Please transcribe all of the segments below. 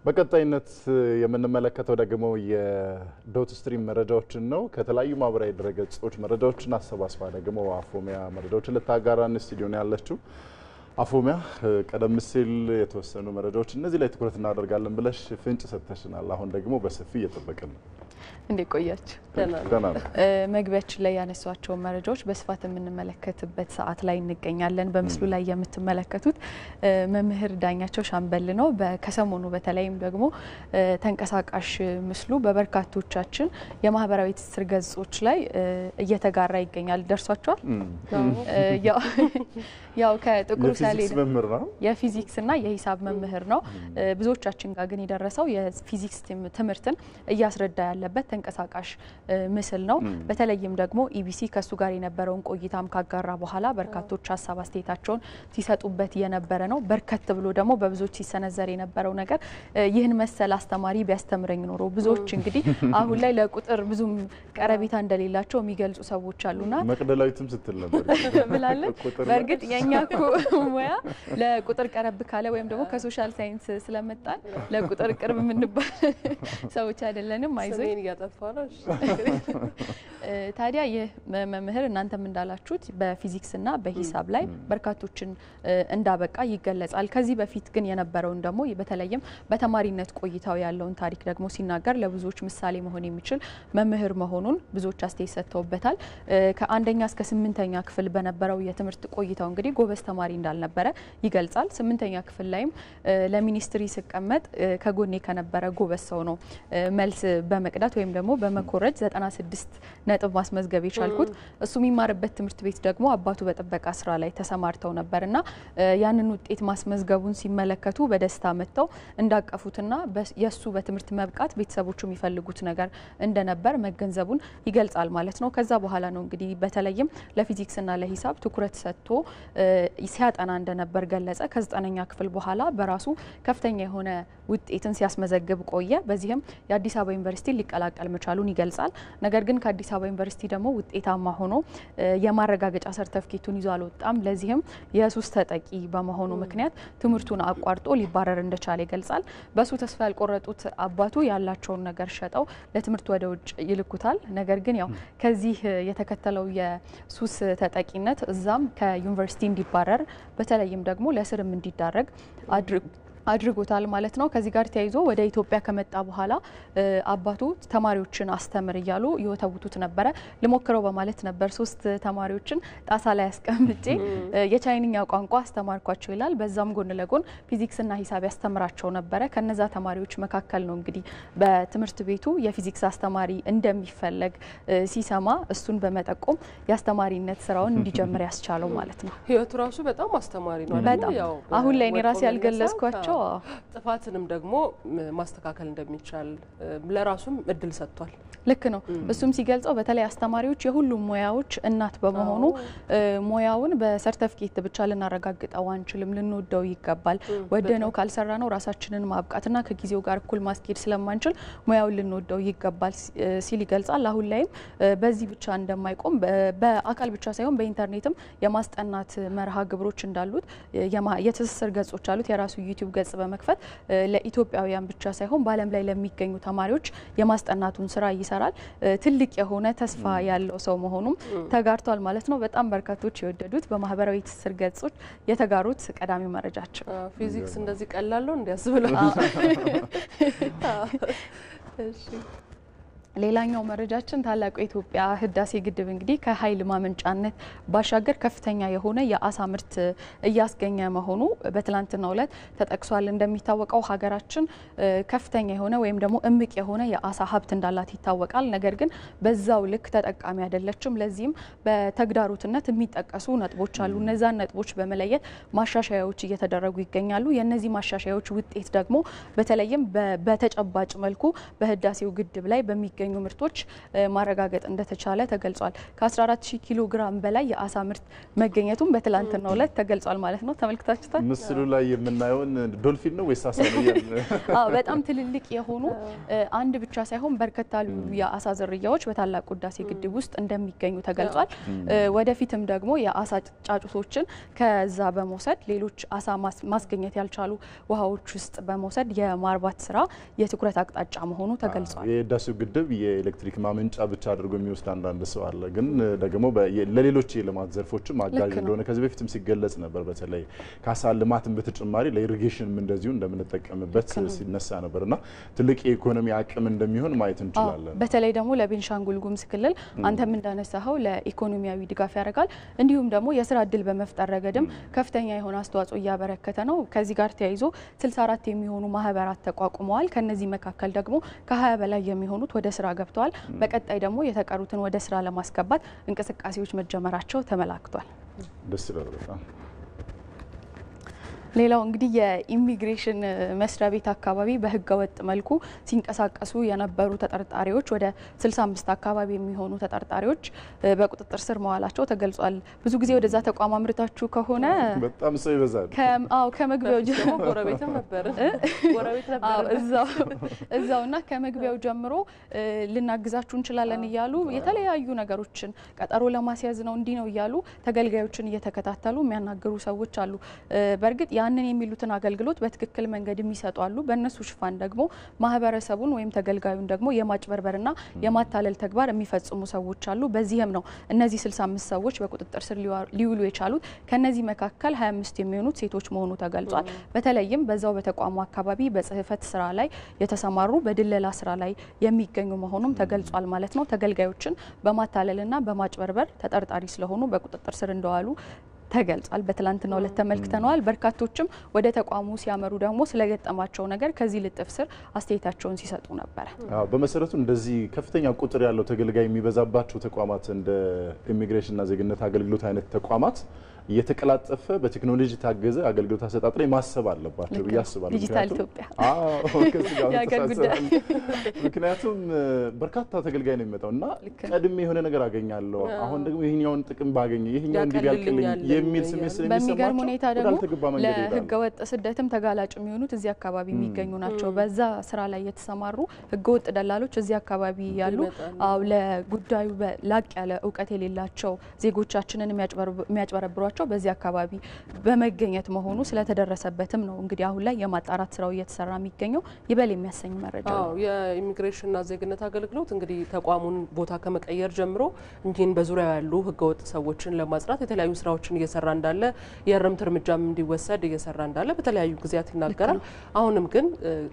በቀጣይነት የምንመለከተው ደግሞ የዶት ስትሪም መረጃዎችን ነው። ከተለያዩ ማህበራዊ ድረገጾች መረጃዎችን አሰባስባ ደግሞ አፎሚያ መረጃዎችን ልታጋራን ስቱዲዮ ነው ያለችው። አፎሚያ ቀደም ሲል የተወሰኑ መረጃዎች እነዚህ ላይ ትኩረት እናደርጋለን ብለሽ ፍንጭ ሰጥተሽናል። አሁን ደግሞ በሰፊ እየተጠበቅን ነው። እንዴት ቆያችሁ? ደህና መግቢያችን ላይ ያነሷቸው መረጃዎች በስፋት የምንመለከትበት ሰዓት ላይ እንገኛለን። በምስሉ ላይ የምትመለከቱት መምህር ዳኛቸው ሻምበል ነው። ከሰሞኑ በተለይም ደግሞ ተንቀሳቃሽ ምስሉ በበርካቶቻችን የማህበራዊ ትስስር ገጾች ላይ እየተጋራ ይገኛል። ደርሷቸዋል። ያው ከጥቁር ሰሌዳ የፊዚክስና የሂሳብ መምህር ነው። ብዙዎቻችን ጋር ግን የደረሰው የፊዚክስ ትምህርትን እያስረዳ ያለበት ተንቀሳቃሽ ምስል ነው። በተለይም ደግሞ ኢቢሲ ከሱ ጋር የነበረውን ቆይታም ካጋራ በኋላ በርካቶች ሀሳብ አስተያየታቸውን ሲሰጡበት የነበረ ነው። በርከት ብሎ ደግሞ በብዙዎች ሲሰነዘር የነበረው ነገር ይህን መሰል አስተማሪ ቢያስተምረኝ ኖሮ ብዙዎች እንግዲህ አሁን ላይ ለቁጥር ብዙም ቀረቤታ እንደሌላቸው የሚገልጹ ሰዎች አሉና መቅደላዊትም ስትል ነበር ብላለች። በእርግጥ የኛ ሙያ ለቁጥር ቀረብ ካለ ወይም ደግሞ ከሶሻል ሳይንስ ስለመጣን ለቁጥር ቅርብ የምንባል ሰዎች አይደለንም። አይዞኝ ታዲያ ይህ መምህር እናንተም እንዳላችሁት በፊዚክስና በሂሳብ ላይ በርካቶችን እንዳበቃ ይገለጻል። ከዚህ በፊት ግን የነበረውን ደግሞ በተለይም በተማሪነት ቆይታው ያለውን ታሪክ ደግሞ ሲናገር ለብዙዎች ምሳሌ መሆን የሚችል መምህር መሆኑን ብዙዎች አስተያየት ሰጥተውበታል። ከአንደኛ እስከ 8ኛ ክፍል በነበረው የትምህርት ቆይታው እንግዲህ ጎበዝ ተማሪ እንዳልነበረ ይገልጻል። 8ኛ ክፍል ላይም ለሚኒስትሪ ሲቀመጥ ከጎኔ ከነበረ ጎበዝ ሰው ነው መልስ በመቅዳት ወይም ደግሞ በመኮረጅ 96 ነጥብ ማስመዝገብ የቻልኩት። እሱ የሚማርበት ትምህርት ቤት ደግሞ አባቱ በጥበቃ ስራ ላይ ተሰማርተው ነበርና ያንን ውጤት ማስመዝገቡን ሲመለከቱ በደስታ መጥተው እንዳቀፉትና የሱ በትምህርት መብቃት ቤተሰቦቹ የሚፈልጉት ነገር እንደነበር መገንዘቡን ይገልጻል ማለት ነው። ከዛ በኋላ ነው እንግዲህ በተለይም ለፊዚክስና ለሂሳብ ትኩረት ሰጥቶ ሲያጠና እንደነበር ገለጸ። ከ9ኛ ክፍል በኋላ በራሱ ከፍተኛ የሆነ ውጤትን ሲያስመዘግብ ቆየ። በዚህም የአዲስ አበባ ዩኒቨርሲቲ ሊቀላቀል መቻሉን ይገልጻል። ነገር ግን ከአዲስ አበባ ዩኒቨርሲቲ ደግሞ ውጤታማ ሆኖ የማረጋገጫ ሰርተፊኬቱን ይዞ አልወጣም። ለዚህም የሱስ ተጠቂ በመሆኑ ምክንያት ትምህርቱን አቋርጦ ሊባረር እንደቻለ ይገልጻል። በሱ ተስፋ ያልቆረጡት አባቱ ያላቸውን ነገር ሸጠው ለትምህርት ወደ ውጭ ይልኩታል። ነገር ግን ያው ከዚህ የተከተለው የሱስ ተጠቂነት እዛም ከዩኒቨርሲቲ እንዲባረር በተለይም ደግሞ ለስርም እንዲዳረግ አድርጎታል ማለት ነው። ከዚህ ጋር ተያይዞ ወደ ኢትዮጵያ ከመጣ በኋላ አባቱ ተማሪዎችን አስተምር እያሉ ይወተውቱት ነበረ። ልሞክረው በማለት ነበር 3 ተማሪዎችን ጣሳ ላይ አስቀምጬ የቻይንኛ ቋንቋ አስተማርኳቸው ይላል። በዛም ጎን ለጎን ፊዚክስና ሂሳብ ያስተምራቸው ነበረ። ከነዛ ተማሪዎች መካከል ነው እንግዲህ በትምህርት ቤቱ የፊዚክስ አስተማሪ እንደሚፈለግ ሲሰማ እሱን በመጠቆም የአስተማሪነት ስራውን እንዲጀምር ያስቻለው ማለት ነው። ህይወቱ ራሱ በጣም አስተማሪ ነው። አሁን ላይ እኔ ራሴ ያልገለጽኳቸው ጥፋትንም ደግሞ ማስተካከል እንደሚቻል ለራሱም እድል ሰጥቷል። ልክ ነው። እሱም ሲገልጸው በተለይ አስተማሪዎች የሁሉም ሙያዎች እናት በመሆኑ ሙያውን በሰርቲፊኬት ብቻ ልናረጋግጠው አንችልም፣ ልንወደው ይገባል። ወደነው ካልሰራ ነው ራሳችንን ማብቃትና ከጊዜው ጋር እኩል ማስኬድ ስለማንችል ሙያውን ልንወደው ይገባል ሲል ይገልጻል። አሁን ላይም በዚህ ብቻ እንደማይቆም በአካል ብቻ ሳይሆን በኢንተርኔትም የማስጠናት መርሃ ግብሮች እንዳሉት የትስስር ገጾች አሉት። የራሱ ዩቲዩብ ገጽ በመክፈት ለኢትዮጵያውያን ብቻ ሳይሆን በዓለም ላይ ለሚገኙ ተማሪዎች የማስጠናቱን ስራ ይሰራል። ትልቅ የሆነ ተስፋ ያለው ሰው መሆኑም ተጋርቷል ማለት ነው። በጣም በርካቶች የወደዱት በማህበራዊ ትስስር ገጾች የተጋሩት ቀዳሚው መረጃቸው ፊዚክስ እንደዚህ ቀላል ነው እንዲያስብለው። እሺ ሌላኛው መረጃችን ታላቁ የኢትዮጵያ ህዳሴ ግድብ እንግዲህ ከኃይል ማመንጫነት ባሻገር ከፍተኛ የሆነ የአሳ ምርት እያስገኘ መሆኑ በትላንትናው ዕለት ተጠቅሷል። እንደሚታወቀው ሀገራችን ከፍተኛ የሆነ ወይም ደግሞ እምቅ የሆነ የአሳ ሀብት እንዳላት ይታወቃል። ነገር ግን በዛው ልክ ተጠቃሚ አይደለችም። ለዚህም በተግዳሮትነት የሚጠቀሱ ነጥቦች አሉ። እነዛን ነጥቦች በመለየት ማሻሻያዎች እየተደረጉ ይገኛሉ። የነዚህ ማሻሻያዎች ውጤት ደግሞ በተለይም በተጨባጭ መልኩ በህዳሴው ግድብ ላይ በሚገኙ የሚገኙ ምርቶች ማረጋገጥ እንደተቻለ ተገልጿል። ከ14000 ኪሎ ግራም በላይ የአሳ ምርት መገኘቱም በትላንትናው ዕለት ተገልጿል ማለት ነው። ተመልክታችሁታል? ምስሉ ላይ የምናየውን ዶልፊን ነው ወይስ አሳ ነው? በጣም ትልልቅ የሆኑ አንድ ብቻ ሳይሆን በርከት ያሉ የአሳ ዝርያዎች በታላቁ ህዳሴ ግድብ ውስጥ እንደሚገኙ ተገልጿል። ወደፊትም ደግሞ የአሳ ጫጩቶችን ከዛ በመውሰድ ሌሎች አሳ ማስገኘት ያልቻሉ ውሃዎች ውስጥ በመውሰድ የማርባት ስራ የትኩረት አቅጣጫ መሆኑ ተገልጿል። የህዳሴው ግድብ የኤሌክትሪክ ማመንጫ ብቻ አድርጎ የሚወስድ አንዳንድ ሰው አለ፣ ግን ደግሞ ለሌሎች የልማት ዘርፎችም አጋዥ እንደሆነ ከዚህ በፊትም ሲገለጽ ነበር። በተለይ ከአሳ ልማትን በተጨማሪ ለኢሪጌሽንም እንደዚሁ እንደምንጠቀምበት ሲነሳ ነበርና ትልቅ የኢኮኖሚ አቅም እንደሚሆን ማየት እንችላለን። በተለይ ደግሞ ለቤንሻንጉል ጉሙዝ ክልል አንተም እንዳነሳኸው ለኢኮኖሚያዊ ድጋፍ ያደርጋል። እንዲሁም ደግሞ የስራ እድል በመፍጠር ረገድም ከፍተኛ የሆነ አስተዋጽኦ እያበረከተ ነው። ከዚህ ጋር ተያይዞ 64 የሚሆኑ ማህበራት ተቋቁመዋል። ከነዚህ መካከል ደግሞ ከ20 በላይ የሚሆኑት ወደ ስራ ገብተዋል። በቀጣይ ደግሞ የተቀሩትን ወደ ስራ ለማስገባት እንቅስቃሴዎች መጀመራቸው ተመላክቷል። ደስ ይላል በጣም። ሌላው እንግዲህ የኢሚግሬሽን መስሪያ ቤት አካባቢ በህገወጥ መልኩ ሲንቀሳቀሱ የነበሩ ተጠርጣሪዎች ወደ 65 አካባቢ የሚሆኑ ተጠርጣሪዎች በቁጥጥር ስር መዋላቸው ተገልጿል። ብዙ ጊዜ ወደዛ ተቋም አምርታችሁ ከሆነ በጣም ሰው ይበዛል። ከመግቢያው ጀምሮ ጎረቤትም ነበር እዛውና ከመግቢያው ጀምሮ ልናግዛችሁ እንችላለን እያሉ የተለያዩ ነገሮችን ቀጠሮ ለማስያዝ ነው እንዲህ ነው እያሉ ተገልጋዮችን እየተከታተሉ የሚያናገሩ ሰዎች አሉ። በእርግጥ ያንን የሚሉትን አገልግሎት በትክክል መንገድ የሚሰጡ አሉ። በእነሱ ሽፋን ደግሞ ማህበረሰቡን ወይም ተገልጋዩን ደግሞ የማጭበርበርና የማታለል ተግባር የሚፈጽሙ ሰዎች አሉ። በዚህም ነው እነዚህ 65 ሰዎች በቁጥጥር ስር ሊውሉ የቻሉት። ከነዚህ መካከል 25 የሚሆኑት ሴቶች መሆኑ ተገልጿል። በተለይም በዛው በተቋሙ አካባቢ በጽህፈት ስራ ላይ የተሰማሩ በድለላ ስራ ላይ የሚገኙ መሆኑም ተገልጿል ማለት ነው። ተገልጋዮችን በማታለልና በማጭበርበር ተጠርጣሪ ስለሆኑ በቁጥጥር ስር እንደዋሉ ተገልጿል። በትላንትናው ዕለት ተመልክተናል። በርካቶችም ወደ ተቋሙ ሲያመሩ ደግሞ ስለገጠማቸው ነገር ከዚህ ልጥፍ ስር አስተያየታቸውን ሲሰጡ ነበር። በመሰረቱ እንደዚህ ከፍተኛ ቁጥር ያለው ተገልጋይ የሚበዛባቸው ተቋማት እንደ ኢሚግሬሽንና ዜግነት አገልግሎት አይነት ተቋማት የተቀላጠፈ በቴክኖሎጂ ታገዘ አገልግሎት አሰጣጥ ላይ ማሰብ አለባቸው ብዬ አስባለሁ። ዲጂታል ኢትዮጵያ ምክንያቱም በርካታ ተገልጋይ ነው የሚመጣው እና ቀድሜ የሆነ ነገር አገኛለሁ፣ አሁን ደግሞ ይሄኛውን ጥቅም ባገኘ ይሄኛው እንዲያልቅልኝ የሚል ስሜት ስለሚሰማቸው በሚገርም ሁኔታ ደግሞ ለህገወጥ ስደትም ተጋላጭ የሚሆኑት እዚህ አካባቢ የሚገኙ ናቸው። በዛ ስራ ላይ የተሰማሩ ህገወጥ ደላሎች እዚህ አካባቢ ያሉ ለጉዳዩ ላቅ ያለ እውቀት የሌላቸው ዜጎቻችንን የሚያጭበረብሯቸው በዚህ አካባቢ በመገኘት መሆኑ ስለተደረሰበትም ነው እንግዲህ አሁን ላይ የማጣራት ስራው እየተሰራ የሚገኘው። ይበል የሚያሰኝ መረጃ ነው። የኢሚግሬሽንና ዜግነት አገልግሎት እንግዲህ ተቋሙን ቦታ ከመቀየር ጀምሮ እንዲህን በዙሪያው ያሉ ህገወጥ ሰዎችን ለማጽራት የተለያዩ ስራዎችን እየሰራ እንዳለ፣ የእርምት እርምጃም እንዲወሰድ እየሰራ እንዳለ በተለያዩ ጊዜያት ይናገራል። አሁንም ግን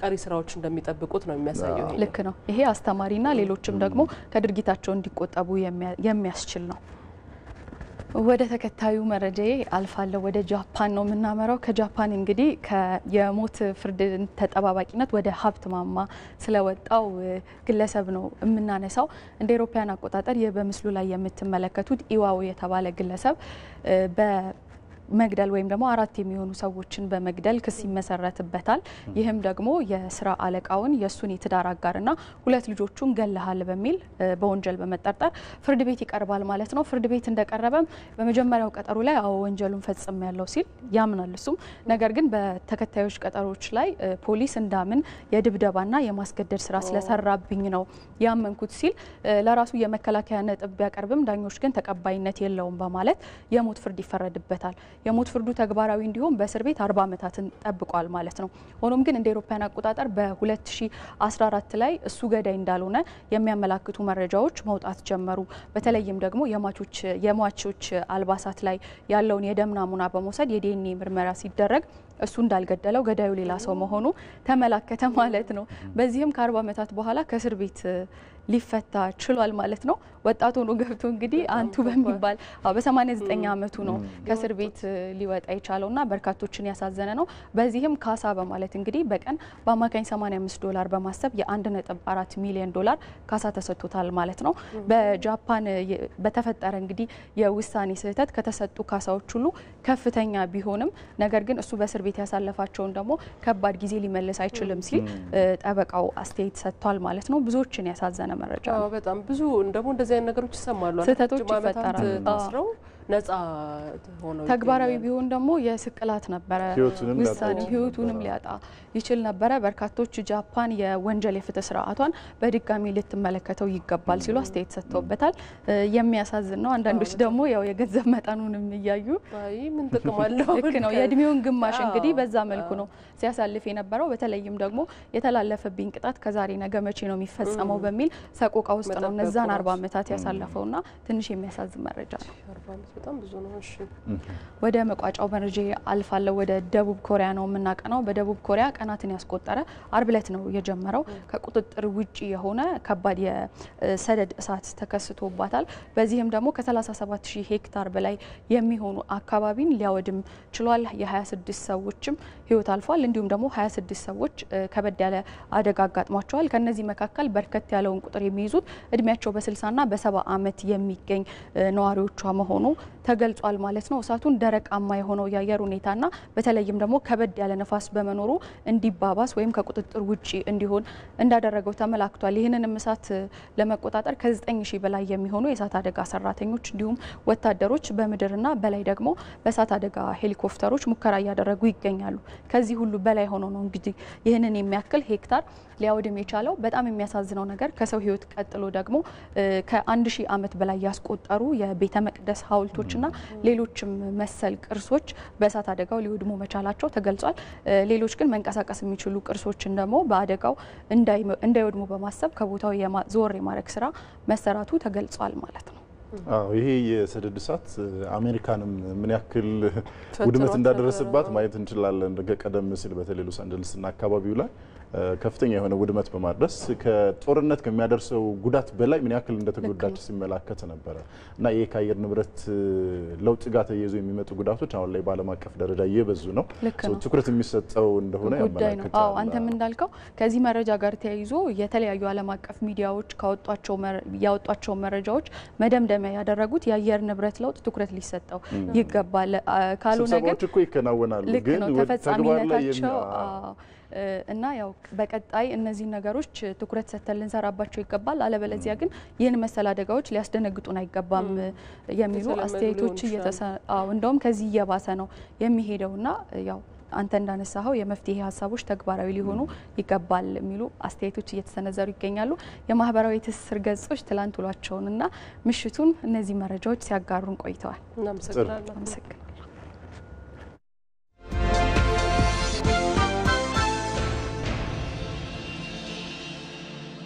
ቀሪ ስራዎች እንደሚጠብቁት ነው የሚያሳየው። ልክ ነው። ይሄ አስተማሪና ሌሎችም ደግሞ ከድርጊታቸው እንዲቆጠቡ የሚያስችል ነው። ወደ ተከታዩ መረጃዬ አልፋለሁ። ወደ ጃፓን ነው የምናመራው። ከጃፓን እንግዲህ የሞት ፍርድ ተጠባባቂነት ወደ ሀብት ማማ ስለወጣው ግለሰብ ነው የምናነሳው። እንደ አውሮፓውያን አቆጣጠር በምስሉ ላይ የምትመለከቱት ኢዋው የተባለ ግለሰብ መግደል ወይም ደግሞ 4 የሚሆኑ ሰዎችን በመግደል ክስ ይመሰረትበታል። ይህም ደግሞ የስራ አለቃውን የሱን የትዳር አጋርና 2 ልጆቹን ገለሃል በሚል በወንጀል በመጠርጠር ፍርድ ቤት ይቀርባል ማለት ነው። ፍርድ ቤት እንደቀረበም በመጀመሪያው ቀጠሮ ላይ ወንጀሉን ፈጽም ያለው ሲል ያምናል እሱም። ነገር ግን በተከታዮች ቀጠሮች ላይ ፖሊስ እንዳምን የድብደባና የማስገደድ ስራ ስለሰራብኝ ነው ያመንኩት ሲል ለራሱ የመከላከያ ነጥብ ቢያቀርብም ዳኞች ግን ተቀባይነት የለውም በማለት የሞት ፍርድ ይፈረድበታል። የሞት ፍርዱ ተግባራዊ እንዲሆን በእስር ቤት 40 ዓመታትን ጠብቋል ማለት ነው። ሆኖም ግን እንደ አውሮፓውያን አቆጣጠር በ2014 ላይ እሱ ገዳይ እንዳልሆነ የሚያመላክቱ መረጃዎች መውጣት ጀመሩ። በተለይም ደግሞ የሟቾች አልባሳት ላይ ያለውን የደም ናሙና በመውሰድ የዲኤንኤ ምርመራ ሲደረግ እሱ እንዳልገደለው ገዳዩ ሌላ ሰው መሆኑ ተመላከተ ማለት ነው። በዚህም ከ40 ዓመታት በኋላ ከእስር ቤት ሊፈታ ችሏል ማለት ነው። ወጣቱ ሆኖ ገብቶ እንግዲህ አንቱ በሚባል በ89 ዓመቱ ነው ከእስር ቤት ሊወጣ የቻለውና በርካቶችን ያሳዘነ ነው። በዚህም ካሳ በማለት እንግዲህ በቀን በአማካኝ $85 በማሰብ የ1.4 ሚሊዮን ዶላር ካሳ ተሰጥቶታል ማለት ነው። በጃፓን በተፈጠረ እንግዲህ የውሳኔ ስህተት ከተሰጡ ካሳዎች ሁሉ ከፍተኛ ቢሆንም ነገር ግን እሱ በእስር ቤት ያሳለፋቸውን ደግሞ ከባድ ጊዜ ሊመልስ አይችልም ሲል ጠበቃው አስተያየት ሰጥቷል ማለት ነው። ብዙዎችን ያሳዘነ መረጃ ነው። በጣም ብዙ ደግሞ እንደዚህ አይነት ነገሮች ይሰማሉ። ስህተቶች ይፈጠራሉ። ታስረው ነፃ ሆነው ተግባራዊ ቢሆን ደግሞ የስቅላት ነበረ ውሳኔ ህይወቱንም ሊያጣ ይችል ነበረ። በርካቶች ጃፓን የወንጀል የፍትህ ስርዓቷን በድጋሚ ልትመለከተው ይገባል ሲሉ አስተያየት ሰጥተውበታል። የሚያሳዝን ነው። አንዳንዶች ደግሞ ያው የገንዘብ መጠኑንም እያዩ ምን ጥቅም አለው ልክ ነው የእድሜውን ግማሽ እንግዲህ በዛ መልኩ ነው ሲያሳልፍ የነበረው። በተለይም ደግሞ የተላለፈብኝ ቅጣት ከዛሬ ነገ መቼ ነው የሚፈጸመው በሚል ሰቆቃ ውስጥ ነው እነዛን 40 ዓመታት ያሳለፈውና ትንሽ የሚያሳዝን መረጃ ነው። በጣም ብዙ ነው። እሺ ወደ መቋጫው መረጃ አልፋለሁ። ወደ ደቡብ ኮሪያ ነው የምናቀናው። በደቡብ ኮሪያ ቀናትን ያስቆጠረ አርብ ዕለት ነው የጀመረው ከቁጥጥር ውጪ የሆነ ከባድ የሰደድ እሳት ተከስቶባታል። በዚህም ደግሞ ከ37000 ሄክታር በላይ የሚሆኑ አካባቢን ሊያወድም ችሏል። የ26 ሰዎችም ህይወት አልፏል። እንዲሁም ደግሞ 26 ሰዎች ከበድ ያለ አደጋ አጋጥሟቸዋል። ከነዚህ መካከል በርከት ያለውን ቁጥር የሚይዙት እድሜያቸው በ60ና በ70 ዓመት የሚገኝ ነዋሪዎቿ መሆኑ ተገልጿል ማለት ነው። እሳቱን ደረቃማ የሆነው የአየር ሁኔታና በተለይም ደግሞ ከበድ ያለ ነፋስ በመኖሩ እንዲባባስ ወይም ከቁጥጥር ውጪ እንዲሆን እንዳደረገው ተመላክቷል። ይህንን እሳት ለመቆጣጠር ከ9000 በላይ የሚሆኑ የእሳት አደጋ ሰራተኞች እንዲሁም ወታደሮች በምድርና በላይ ደግሞ በእሳት አደጋ ሄሊኮፕተሮች ሙከራ እያደረጉ ይገኛሉ። ከዚህ ሁሉ በላይ ሆኖ ነው እንግዲህ ይህንን የሚያክል ሄክታር ሊያወድም የቻለው። በጣም የሚያሳዝነው ነገር ከሰው ህይወት ቀጥሎ ደግሞ ከ1000 ዓመት በላይ ያስቆጠሩ የቤተ መቅደስ ሐውልቶችና ሌሎችም መሰል ቅርሶች በእሳት አደጋው ሊወድሙ መቻላቸው ተገልጿል። ሌሎች ግን መንቀሳቀስ የሚችሉ ቅርሶችን ደግሞ በአደጋው እንዳይወድሙ በማሰብ ከቦታው ዞር የማድረግ ስራ መሰራቱ ተገልጿል ማለት ነው። ይሄ የሰደድ እሳት አሜሪካንም ምን ያክል ውድመት እንዳደረሰባት ማየት እንችላለን። ቀደም ሲል በተለይ ሎስ አንጀለስና አካባቢው ላይ ከፍተኛ የሆነ ውድመት በማድረስ ከጦርነት ከሚያደርሰው ጉዳት በላይ ምን ያክል እንደተጎዳች ሲመላከት ነበረ እና ይሄ ከአየር ንብረት ለውጥ ጋር ተያይዞ የሚመጡ ጉዳቶች አሁን ላይ በዓለም አቀፍ ደረጃ እየበዙ ነው። ትኩረት የሚሰጠው እንደሆነ ያመለክታል። አንተም እንዳልከው ከዚህ መረጃ ጋር ተያይዞ የተለያዩ ዓለም አቀፍ ሚዲያዎች ያወጧቸው መረጃዎች መደምደሚያ ያደረጉት የአየር ንብረት ለውጥ ትኩረት ሊሰጠው ይገባል። ካልሆነ ግን ስብሰባዎች እኮ ይከናወናሉ ግን ተፈጻሚነታቸው እና ያው በቀጣይ እነዚህ ነገሮች ትኩረት ሰጥተን ልንሰራባቸው ይገባል። አለበለዚያ ግን ይህን መሰል አደጋዎች ሊያስደነግጡን አይገባም የሚሉ አስተያየቶች እንደውም ከዚህ እየባሰ ነው የሚሄደውና ያው አንተ እንዳነሳኸው የመፍትሄ ሀሳቦች ተግባራዊ ሊሆኑ ይገባል የሚሉ አስተያየቶች እየተሰነዘሩ ይገኛሉ። የማህበራዊ ትስስር ገጾች ትላንት ውሏቸውንና ምሽቱን እነዚህ መረጃዎች ሲያጋሩን ቆይተዋል። እናመሰግናለን።